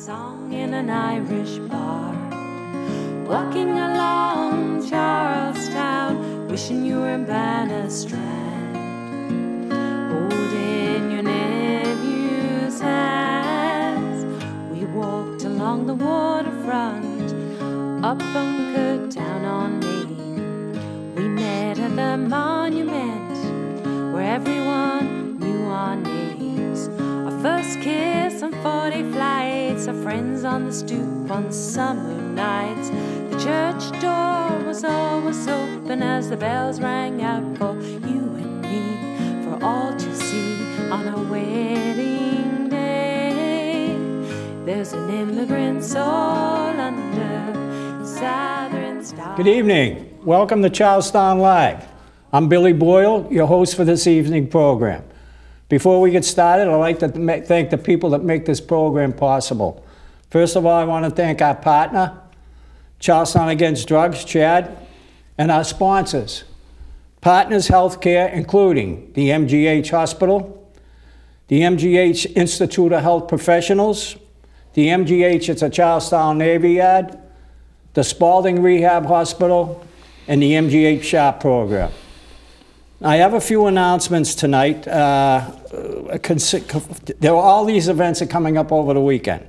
song in an Irish bar, walking along Charlestown, wishing you were in Bannerstrand, holding your nephew's hands. We walked along the waterfront, up Bunker down on Main. We met at the monument where everyone knew our names. Our first kiss on 40 flights, our friends on the stoop on summer nights. The church door was always open as the bells rang out for you and me, for all to see on our wedding day. There's an immigrant soul under the southern star. Good evening. Welcome to Charlestown Live. I'm Billy Boyle, your host for this evening program. Before we get started, I'd like to thank the people that make this program possible. First of all, I want to thank our partner, Charlestown Against Drugs, Chad, and our sponsors, Partners Healthcare, including the MGH Hospital, the MGH Institute of Health Professionals, the MGH at the Charlestown Navy Yard, the Spalding Rehab Hospital, and the MGH SHARP program. I have a few announcements tonight. All these events are coming up over the weekend.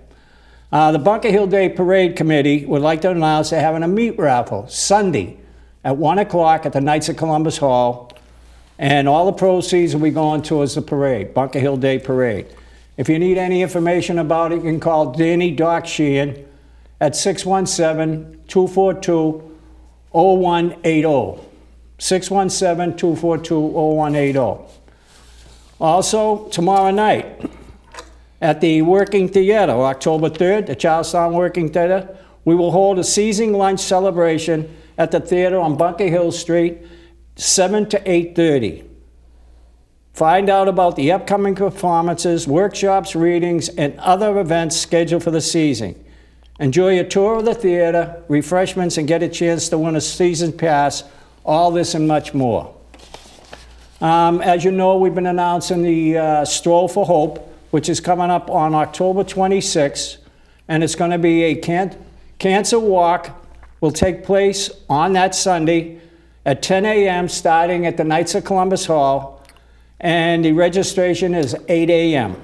The Bunker Hill Day Parade Committee would like to announce they're having a meat raffle Sunday at 1 o'clock at the Knights of Columbus Hall, and all the proceeds will be going towards the parade, Bunker Hill Day Parade. If you need any information about it, you can call Danny Doc Sheehan at 617-242-0180. 617-242-0180. Also, tomorrow night at the Working Theater, October 3rd, the Charlestown Working Theater, we will hold a season lunch celebration at the theater on Bunker Hill Street, 7 to 8:30. Find out about the upcoming performances, workshops, readings, and other events scheduled for the season. Enjoy a tour of the theater, refreshments, and get a chance to win a season pass. All this and much more. As you know, we've been announcing the Stroll for Hope, which is coming up on October 26th, and it's going to be a cancer walk. Will take place on that Sunday at 10 a.m. starting at the Knights of Columbus Hall, and the registration is 8 a.m.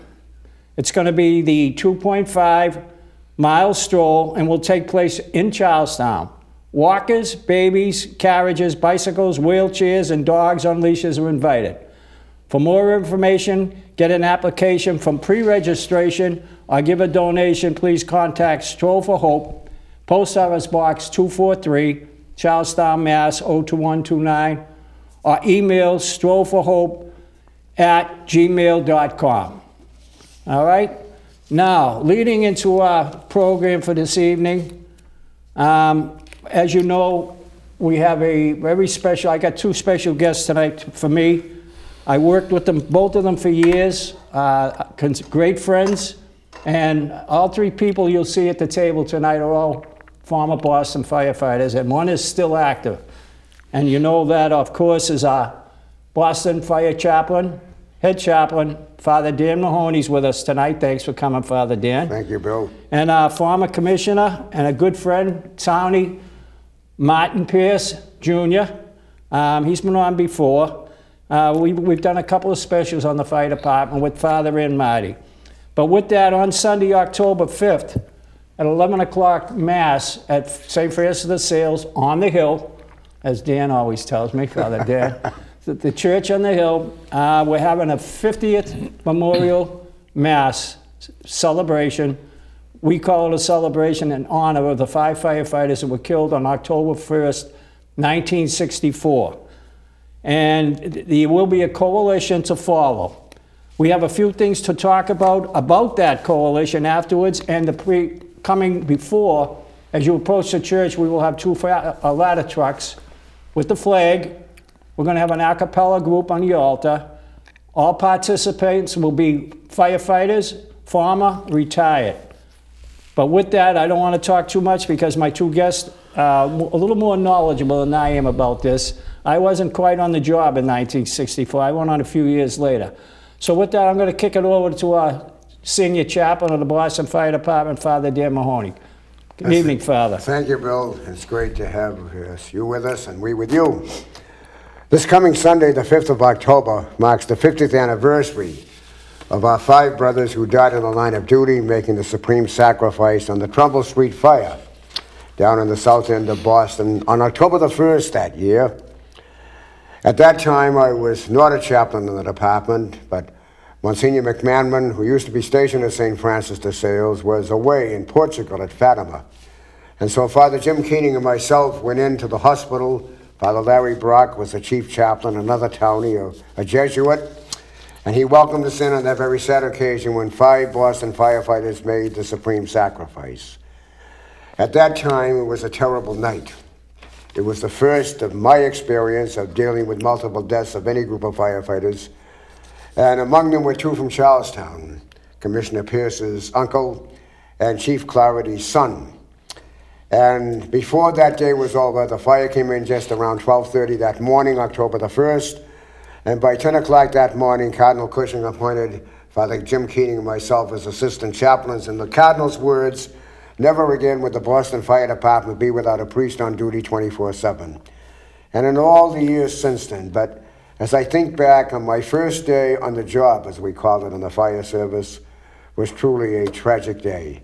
It's going to be the 2.5-mile stroll and will take place in Charlestown. Walkers, babies, carriages, bicycles, wheelchairs, and dogs on leashes are invited. For more information, get an application from pre-registration or give a donation, please contact Stroll for Hope, Post Office Box 243, Charlestown, Mass. 02129, or email strollforhope@gmail.com. All right? Now, leading into our program for this evening, as you know, we have a very special, I got two special guests tonight for me. I worked with them, both of them for years, great friends, and all three people you'll see at the table tonight are all former Boston firefighters, and one is still active. And you know that, of course, is our Boston Fire Chaplain, Head Chaplain, Father Dan Mahoney's with us tonight. Thanks for coming, Father Dan. Thank you, Bill. And our former commissioner and a good friend, Townie, Martin Pierce, Jr. He's been on before. We've done a couple of specials on the fire department with Father and Marty. But with that, on Sunday, October 5th, at 11 o'clock Mass at St. Francis of Sales on the Hill, as Dan always tells me, Father Dan, the church on the Hill, we're having a 50th Memorial Mass celebration. We call it a celebration in honor of the 5 firefighters that were killed on October 1st, 1964. And there will be a coalition to follow. We have a few things to talk about that coalition afterwards, and coming before, as you approach the church, we will have 2 ladder trucks with the flag. We're going to have an a cappella group on the altar. All participants will be firefighters, former, retired. But with that, I don't want to talk too much because my two guests are a little more knowledgeable than I am about this. I wasn't quite on the job in 1964. I went on a few years later. So with that, I'm going to kick it over to our Senior Chaplain of the Boston Fire Department, Father Dan Mahoney. Good evening, Father. Thank you, Bill. It's great to have you with us and we with you. This coming Sunday, the 5th of October, marks the 50th anniversary of our 5 brothers who died in the line of duty making the supreme sacrifice on the Trumbull Street fire down in the south end of Boston on October the 1st that year. At that time, I was not a chaplain in the department, but Monsignor McManman, who used to be stationed at St. Francis de Sales, was away in Portugal at Fatima. And so Father Jim Keening and myself went into the hospital. Father Larry Brock was the chief chaplain, another townie, a Jesuit, and he welcomed us in on that very sad occasion when 5 Boston firefighters made the supreme sacrifice. At that time, it was a terrible night. It was the first of my experience of dealing with multiple deaths of any group of firefighters, and among them were 2 from Charlestown, Commissioner Pierce's uncle and Chief Clougherty's son. And before that day was over, the fire came in just around 12:30 that morning, October the 1st, and by 10 o'clock that morning, Cardinal Cushing appointed Father Jim Keening and myself as assistant chaplains, and the Cardinal's words, "Never again would the Boston Fire Department be without a priest on duty 24/7. And in all the years since then, but as I think back on my first day on the job, as we call it in the fire service, was truly a tragic day.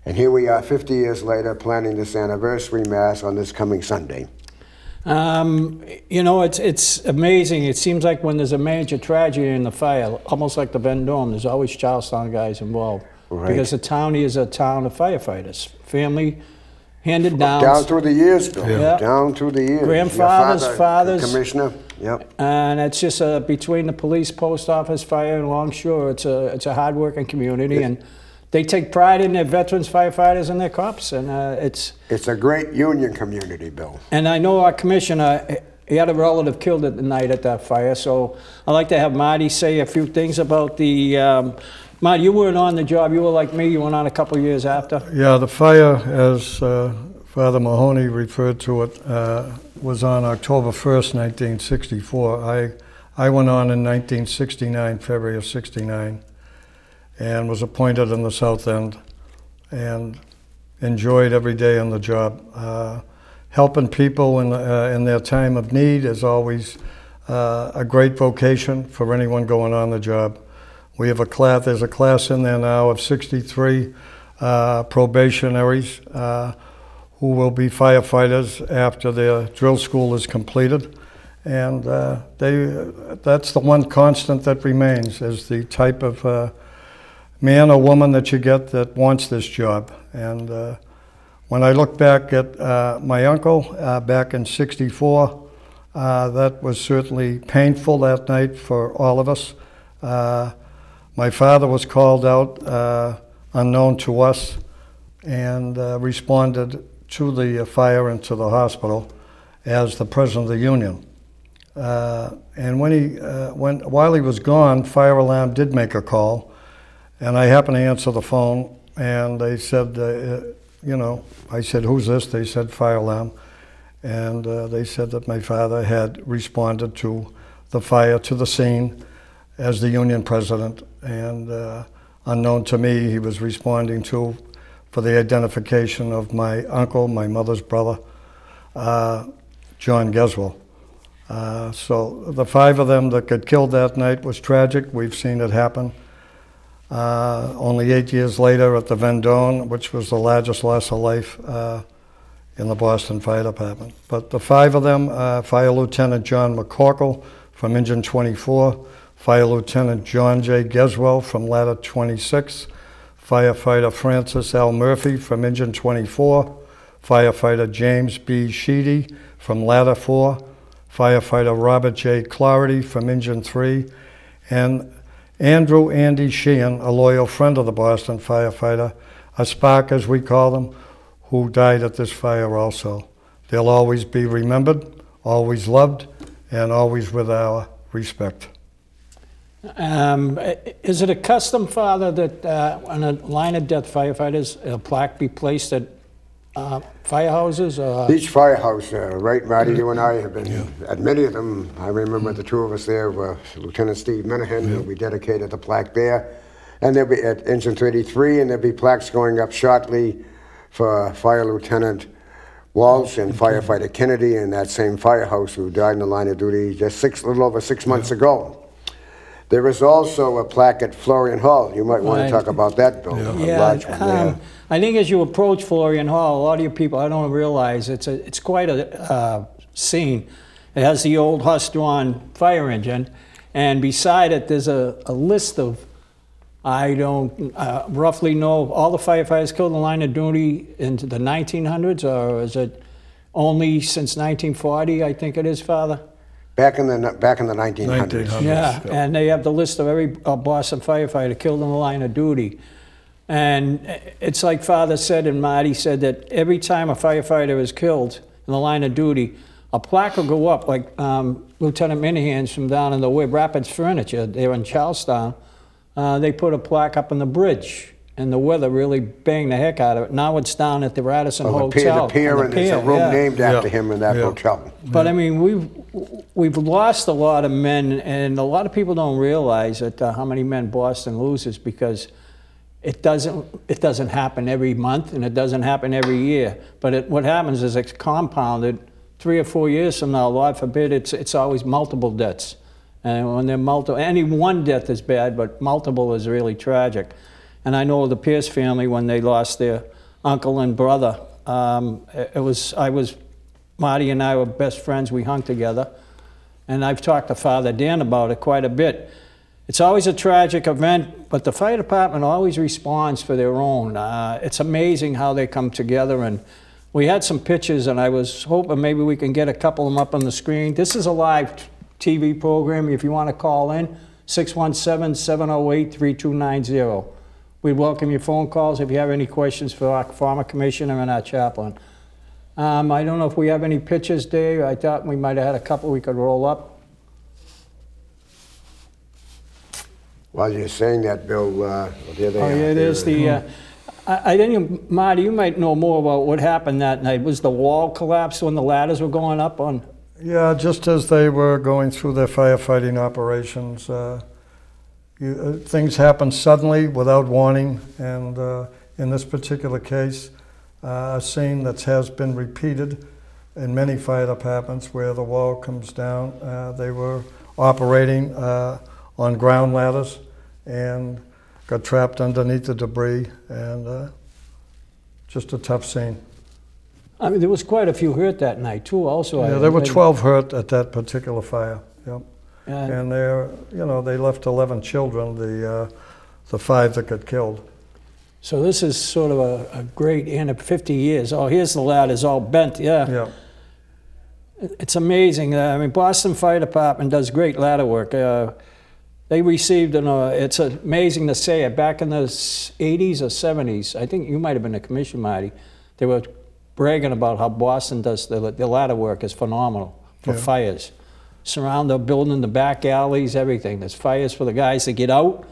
And here we are 50 years later planning this anniversary Mass on this coming Sunday. You know, it's amazing. It seems like when there's a major tragedy in the fire, almost like the Vendome, there's always Charlestown guys involved. Right. Because the town is a town of firefighters. Family handed down. Down through the years, Bill. Yeah. Down through the years. Grandfathers, Your fathers. Commissioner. Yep. And it's just between the police, post office, fire, and Longshore, it's a hard-working community, and they take pride in their veterans, firefighters, and their cops, and It's a great union community, Bill. And I know our commissioner, he had a relative killed at the night at that fire, so I'd like to have Marty say a few things about the. Marty, you weren't on the job. You were like me. You went on a couple of years after. Yeah, the fire, as Father Mahoney referred to it, was on October 1st, 1964. I went on in 1969, February of 69, and was appointed in the South End and enjoyed every day on the job. Helping people in their time of need is always a great vocation for anyone going on the job. We have a class, there's a class in there now of 63 probationaries who will be firefighters after their drill school is completed. And that's the one constant that remains, is the type of man or woman that you get that wants this job. And when I look back at my uncle back in '64, that was certainly painful that night for all of us. My father was called out, unknown to us, and responded to the fire and to the hospital as the president of the union. And while he was gone, fire alarm did make a call, and I happened to answer the phone, and they said, you know, I said, "Who's this?" They said, "Fire alarm." And they said that my father had responded to the fire, to the scene, as the union president, and unknown to me, he was responding for the identification of my uncle, my mother's brother, John Geswell. So the 5 of them that got killed that night was tragic. We've seen it happen. Only 8 years later at the Vendome, which was the largest loss of life in the Boston Fire Department. But the 5 of them, Fire Lieutenant John McCorkle from Engine 24, Fire Lieutenant John J. Geswell from Ladder 26, Firefighter Francis L. Murphy from Engine 24, Firefighter James B. Sheedy from Ladder 4, Firefighter Robert J. Clougherty from Engine 3, and Andrew Andy Sheehan, a loyal friend of the Boston firefighter, a spark as we call them, who died at this fire also. They'll always be remembered, always loved, and always with our respect. Is it a custom, Father, that on a line of death firefighters, a plaque be placed at firehouses? Each firehouse, right, Marty, you and I have been at many of them. I remember the 2 of us there were Lieutenant Steve Minahan, who we dedicated the plaque there. And there'll be at Engine 33, and there'll be plaques going up shortly for Fire Lieutenant Walsh and Firefighter Kennedy in that same firehouse who died in the line of duty just a little over 6 months ago. There is also a plaque at Florian Hall. You might want to talk about that building. Yeah, large one there. I think as you approach Florian Hall, a lot of you people, I don't realize, it's quite a scene. It has the old horse-drawn fire engine, and beside it there's a list of, I don't roughly know, all the firefighters killed in the line of duty into the 1900s, or is it only since 1940, I think it is, Father? Back in the 1900s. Yeah, and they have the list of every Boston firefighter killed in the line of duty. And it's like Father said and Marty said, that every time a firefighter is killed in the line of duty, a plaque will go up, like Lieutenant Minahan's from down in the Webb Rapids Furniture, there in Charlestown. They put a plaque up on the bridge, and the weather really banged the heck out of it. Now it's down at the Radisson Hotel. The pier, and there's a room named after him in that hotel. But I mean, we've lost a lot of men, and a lot of people don't realize that how many men Boston loses, because it doesn't happen every month, and it doesn't happen every year. But what happens is it's compounded. 3 or 4 years from now, Lord forbid, it's always multiple deaths. And when they're any one death is bad, but multiple is really tragic. And I know the Pierce family, when they lost their uncle and brother, Marty and I were best friends. We hung together. And I've talked to Father Dan about it quite a bit. It's always a tragic event, but the fire department always responds for their own. It's amazing how they come together. And we had some pictures, and I was hoping maybe we can get a couple of them up on the screen. This is a live TV program. If you want to call in, 617-708-3290. We welcome your phone calls if you have any questions for our former commissioner and our chaplain. I don't know if we have any pictures, Dave. I thought we might have had a couple we could roll up. While you're saying that, Bill, there they are. Yeah, there's the... I think, Marty, you might know more about what happened that night. Was the wall collapsed when the ladders were going up on? Yeah, just as they were going through their firefighting operations, things happen suddenly without warning, and in this particular case, a scene that has been repeated in many fire departments where the wall comes down. They were operating on ground ladders and got trapped underneath the debris, and just a tough scene. I mean, there was quite a few hurt that night too. Also, yeah, there were 12 hurt at that particular fire. Yep. And they left 11 children. The 5 that got killed. So this is sort of a great end of 50 years. Oh, here's the ladders all bent. Yeah. Yeah. It's amazing. I mean, Boston Fire Department does great ladder work. They received it's amazing to say it, back in the 80s or 70s, I think you might have been a commission, Marty, they were bragging about how Boston does the ladder work is phenomenal for fires. Surround the building, the back alleys, everything. There's fires for the guys to get out.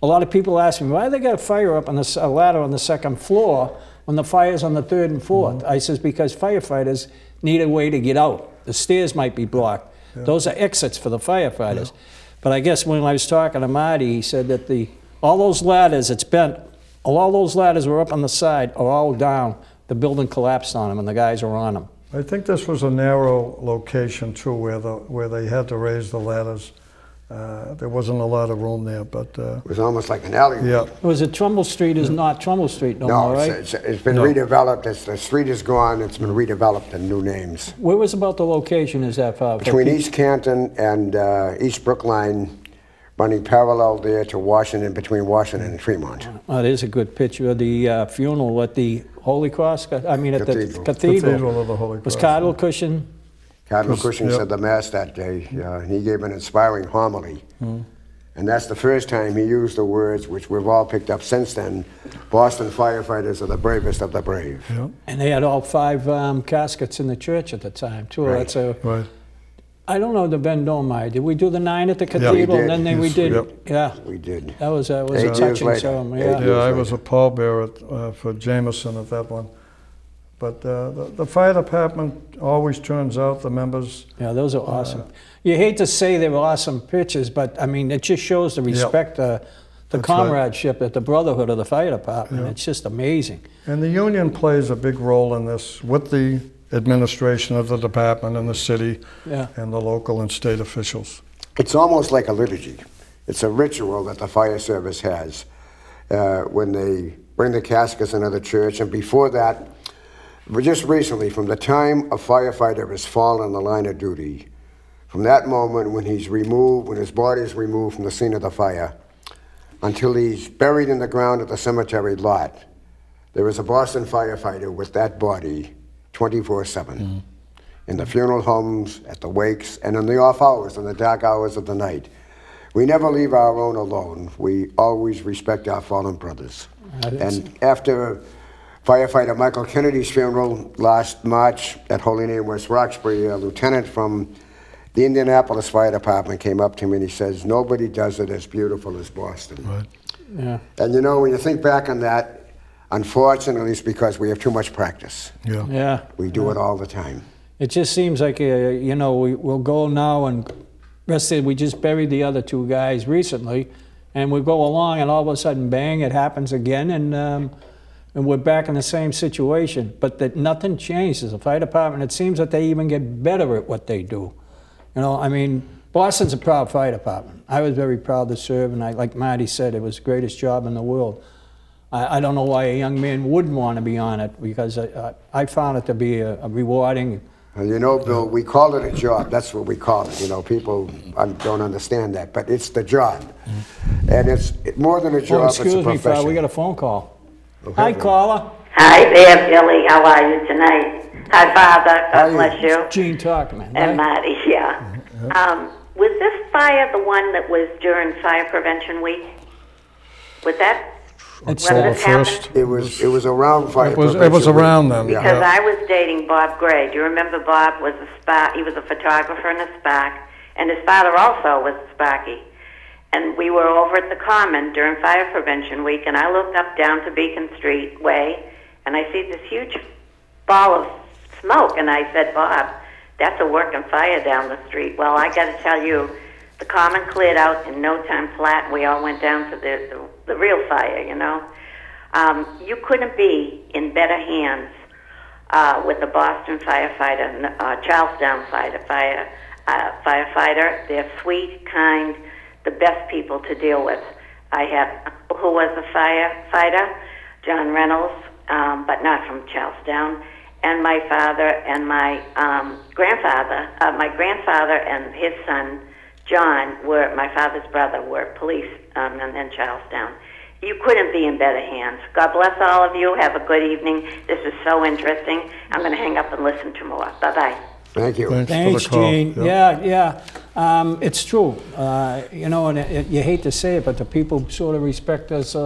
A lot of people ask me, why they got a fire up on a ladder on the 2nd floor when the fire's on the 3rd and 4th? I says, because firefighters need a way to get out. The stairs might be blocked. Those are exits for the firefighters. But I guess when I was talking to Marty, he said that all those ladders, it's bent, all those ladders were up on the side, are all down. The building collapsed on them and the guys were on them. I think this was a narrow location too, where they had to raise the ladders. There wasn't a lot of room there, but... it was almost like an alleyway. Yeah. Was it Trumbull Street is not Trumbull Street no more, right? It's been redeveloped. The street is gone. It's been redeveloped in new names. Where was about the location is that? Between East Canton and East Brookline, running parallel there to Washington, between Washington and Fremont. Oh, there's a good picture of the funeral at the Holy Cross, I mean at the Cathedral of the Holy Cross. Was Cardinal Cushing? Cardinal Cushing said the Mass that day. He gave an inspiring homily. And that's the first time he used the words, which we've all picked up since then, Boston firefighters are the bravest of the brave. And they had all 5 caskets in the church at the time, too. Right. That's I don't know the Ben Domai. Did we do the 9 at the cathedral? Yeah, and then we did. Yeah, we did. That was a touching ceremony. I was a pallbearer for Jameson at that one. But the fire department always turns out the members. Yeah, those are awesome. You hate to say they were awesome pictures, but I mean, it just shows the respect the the comradeship at the brotherhood of the fire department. It's just amazing. And the union plays a big role in this with the administration of the department and the city and the local and state officials. It's almost like a liturgy. It's a ritual that the fire service has when they bring the caskets into the church. And before that, just recently, from the time a firefighter is fallen in the line of duty, from that moment when he's removed, when his body is removed from the scene of the fire, until he's buried in the ground at the cemetery lot, there is a Boston firefighter with that body 24/7. In the funeral homes, at the wakes, and in the off hours, in the dark hours of the night. We never leave our own alone. We always respect our fallen brothers. And after firefighter Michael Kennedy's funeral last March at Holy Name, West Roxbury, a lieutenant from the Indianapolis Fire Department came up to me and he says, "Nobody does it as beautiful as Boston." Right. Yeah. And you know, when you think back on that, unfortunately, it's because we have too much practice. Yeah. We do it all the time. It just seems like, you know, we'll go now and we just buried the other two guys recently, and we go along and all of a sudden, bang, it happens again, and we're back in the same situation. But that nothing changes. The fire department, it seems that they even get better at what they do. You know, I mean, Boston's a proud fire department. I was very proud to serve, and like Marty said, it was the greatest job in the world. I don't know why a young man wouldn't want to be on it, because I found it to be a rewarding. You know, Bill, we call it a job. That's what we call it. You know, people don't understand that, but it's the job. And it's more than a job, it's a profession. Excuse me, we got a phone call. Hi, caller. Hi there, Billy. How are you tonight? Hi, Father. God bless you. Gene Talkman. And Marty, was this fire the one that was during Fire Prevention Week? Was that when this happened? It was around Fire Prevention It was around then. Because I was dating Bob Gray. Do you remember Bob was a Spark? He was a photographer and a Spark, and his father also was a Sparky. And we were over at the Common during Fire Prevention Week, and I looked up down to Beacon Street Way, and I see this huge ball of smoke, and I said, "Bob, that's a working fire down the street." Well, I got to tell you, the Common cleared out in no time flat, and we all went down to the real fire, you know. You couldn't be in better hands with the Boston firefighter, Charlestown firefighter. They're sweet, kind, the best people to deal with. I had, who was a firefighter, John Reynolds, but not from Charlestown, and my father and my grandfather and his son, John, my father's brother, were police in Charlestown. You couldn't be in better hands. God bless all of you. Have a good evening. This is so interesting. I'm going to hang up and listen to more. Bye-bye. Thank you. Thanks, Gene. Yeah. It's true. You know, and you hate to say it, but the people sort of respect us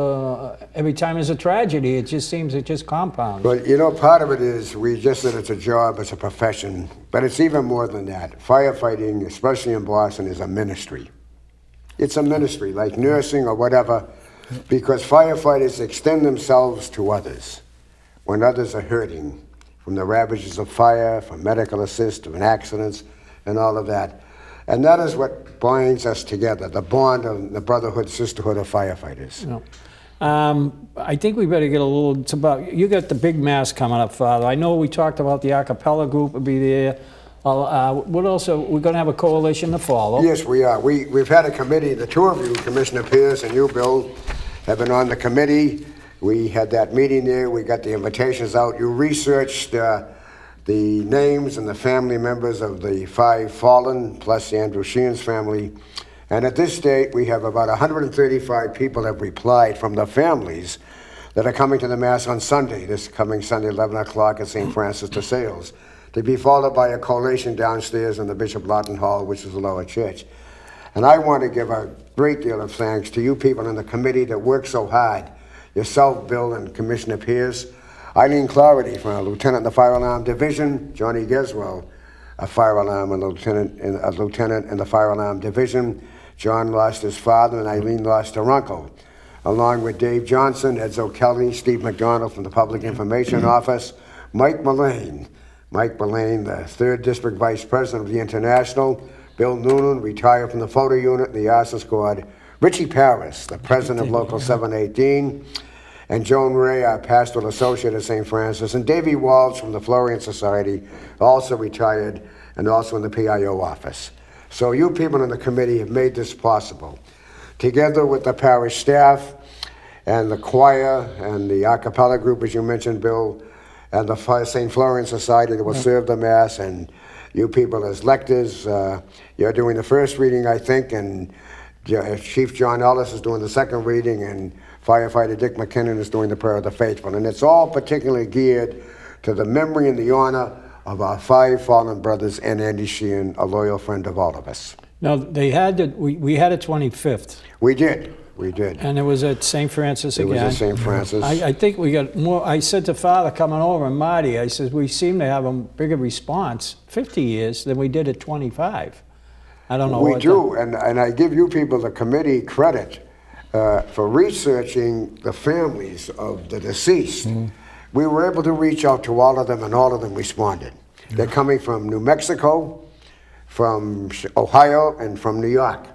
every time there's a tragedy. It just seems it just compounds. But, you know, part of it is we just said it's a job, it's a profession, but it's even more than that. Firefighting, especially in Boston, is a ministry. It's a ministry, like nursing or whatever, because firefighters extend themselves to others when others are hurting, from the ravages of fire, from medical assist, from accidents, and all of that. And that is what binds us together, the bond of the brotherhood, sisterhood of firefighters. Yeah. I think we better get a little, it's about, you got the big mass coming up, Father. I know we talked about the a cappella group would be there. What else? We're going to have a coalition to follow. Yes, we are. We've had a committee, the two of you, Commissioner Pierce and you, Bill, have been on the committee. We had that meeting there. We got the invitations out. You researched the names and the family members of the 5 fallen, plus Andrew Sheehan's family. And at this date, we have about 135 people have replied from the families that are coming to the Mass on Sunday, this coming Sunday, 11 o'clock at St. Francis de Sales, to be followed by a collation downstairs in the Bishop Lawton Hall, which is the lower church. And I want to give a great deal of thanks to you people in the committee that worked so hard. Yourself, Bill, and Commissioner Pierce, Eileen Clougherty, from a lieutenant in the Fire Alarm Division, Johnny Geswell, a fire alarm and a lieutenant in the Fire Alarm Division. John lost his father, and Eileen lost her uncle, along with Dave Johnson, Edzo Kelly, Steve McDonald from the Public Information Office, Mike Mullane, the 3rd District Vice President of the International, Bill Noonan, retired from the photo unit and the Arson Squad, Richie Paris, the president of Local 718, and Joan Ray, our pastoral associate at St. Francis, and Davy Walsh from the Florian Society, also retired and also in the PIO office. So you people in the committee have made this possible. Together with the parish staff and the choir and the a cappella group, as you mentioned, Bill, and the St. Florian Society that will serve the Mass, and you people as lectors, you're doing the first reading, I think, and Chief John Ellis is doing the second reading, and Firefighter Dick McKinnon is doing the Prayer of the Faithful. And it's all particularly geared to the memory and the honor of our 5 fallen brothers and Andy Sheehan, a loyal friend of all of us. Now, they had it, we had it 25th. We did. We did. And it was at St. Francis again. It was at St. Francis. I think we got more. I said to Father coming over, and Marty, I said, we seem to have a bigger response 50 years than we did at 25. I don't know we what do, and I give you people, the committee, credit for researching the families of the deceased. We were able to reach out to all of them, and all of them responded. They're coming from New Mexico, from Ohio, and from New York,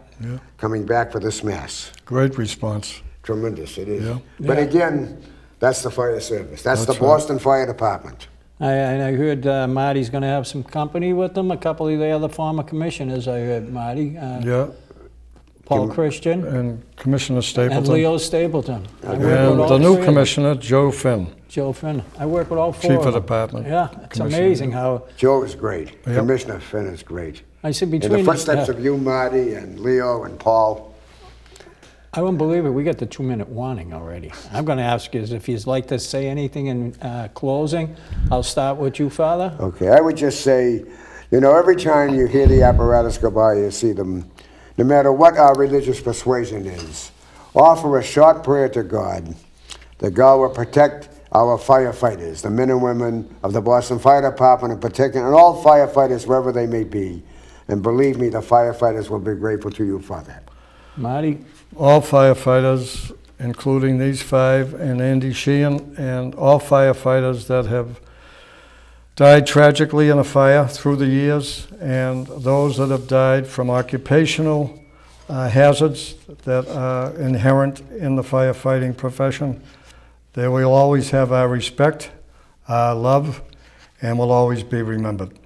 coming back for this Mass. Great response. Tremendous, it is. Yeah. But again, that's the fire service. That's the Boston Fire Department. I heard Marty's going to have some company with them. A couple of the other former commissioners, I heard, Marty. Paul Christian. And Commissioner Stapleton. And Leo Stapleton. And the new commissioner, Joe Finn. Joe Finn. I work with all 4 Chief of Department. Yeah, it's amazing how... Joe is great. Commissioner Finn is great. I said between... In the footsteps of you, Marty, and Leo, and Paul. I wouldn't believe it. We got the 2-minute warning already. I'm going to ask you if you'd like to say anything in closing. I'll start with you, Father. Okay, I would just say, you know, every time you hear the apparatus go by, you see them, no matter what our religious persuasion is, offer a short prayer to God that God will protect our firefighters, the men and women of the Boston Fire Department in particular, and all firefighters wherever they may be. And believe me, the firefighters will be grateful to you for that. Marty? All firefighters, including these 5 and Andy Sheehan, and all firefighters that have died tragically in a fire through the years, and those that have died from occupational hazards that are inherent in the firefighting profession. They will always have our respect, our love, and will always be remembered.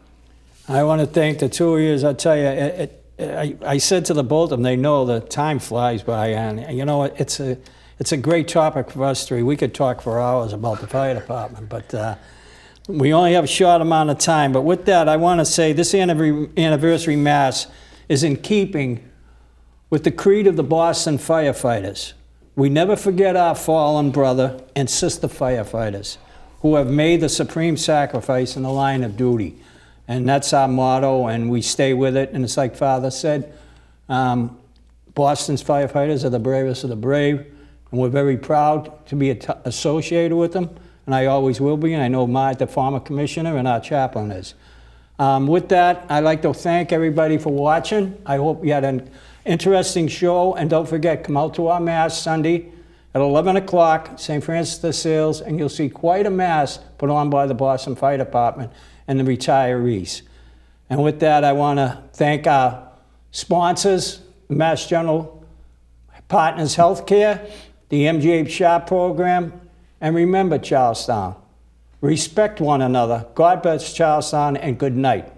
I want to thank the 2 of you. I tell you, I said to the both of them, they know the time flies by, and you know, it's a great topic for us 3. We could talk for hours about the fire department, but we only have a short amount of time. But with that, I want to say this anniversary Mass is in keeping with the creed of the Boston firefighters. We never forget our fallen brother and sister firefighters who have made the supreme sacrifice in the line of duty. And that's our motto, and we stay with it. And it's like Father said, Boston's firefighters are the bravest of the brave, and we're very proud to be associated with them, and I always will be, and I know Mark, the former commissioner, and our chaplain is. With that, I'd like to thank everybody for watching. I hope you had an interesting show, and don't forget, come out to our Mass Sunday at 11 o'clock, St. Francis de Sales, and you'll see quite a Mass put on by the Boston Fire Department and the retirees. And with that, I want to thank our sponsors, Mass General Partners Healthcare, the MGH SHARP program, and remember, Charlestown, respect one another. God bless Charlestown, and good night.